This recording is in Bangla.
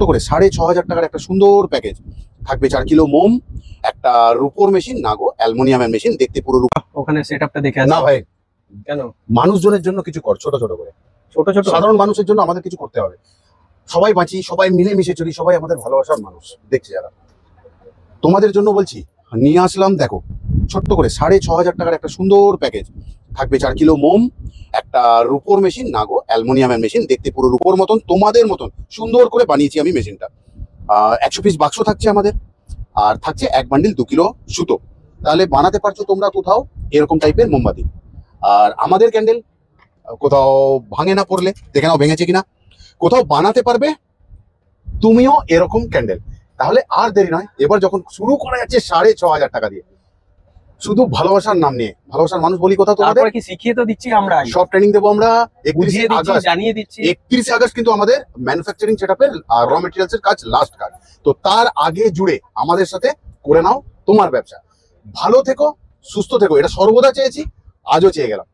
করে 6,500 টাকার একটা সুন্দর প্যাকেজ থাকবে। 4 কিলো মোম, একটা রূপোর মেশিন, না গো অ্যালুমিনিয়ামের মেশিন, দেখতে পুরো ওখানে সেটআপটা দেখে আসি। না ভাই, কেন? মানুষজনের জন্য কিছু কর, ছোট ছোট করে। ছোট ছোট সাধারণ মানুষের জন্য আমাদের কিছু করতে হবে। সবাই বাঁচি, সবাই মিলেমিশে চলি, সবাই আমাদের ভালোবাসার মানুষ দেখছি যারা। তোমাদের জন্য বলছি, নিয়ে আসলাম দেখো ছোট্ট করে 6,500 টাকার একটা সুন্দর প্যাকেজ থাকবে। 4 কিলো মোম, একটা রূপোর মেশিন, না গো অ্যালুমিনিয়ামের মেশিন, দেখতে পুরো রূপোর মতন, তোমাদের মতন সুন্দর করে বানিয়েছি আমি মেশিনটা। 100 পিস বাক্স থাকছে আমাদের, আর থাকছে 1 বান্ডিল 2 কিলো সুতো। তাহলে বানাতে পারছো তোমরা কোথাও এরকম টাইপের মোমবাতি। আর আমাদের ক্যান্ডেল কোথাও ভাঙে না, পড়লে দেখে নাও ভেঙেছে কিনা। কোথাও বানাতে পারবে তুমিও এরকম ক্যান্ডেল। তাহলে আর দেরি নয়, এবার যখন শুরু করা যাচ্ছে 6,500 টাকা দিয়ে, শুধু ভালোবাসার নাম নিয়ে। ভালোবাসার মানুষ বলি কোথাও তোমাদের, তারপরে কি শিখিয়ে তো দিচ্ছি আমরা, সব ট্রেনিং দেবো আমরা। বুঝিয়ে 31 দিচ্ছি, আগস্ট জানিয়ে দিচ্ছি। 31 আগস্ট কিন্তু আমাদের ম্যানুফ্যাকচারিং সেটআপের আর র মেটেরিয়ালস এর কাজ লাস্ট কাজ। তো তার আগে জুড়ে আমাদের সাথে করে নাও তোমার ব্যবসা। ভালো থেকো, সুস্থ থেকো, এটা সর্বদা চেয়েছি, আজও চেয়ে গেলাম।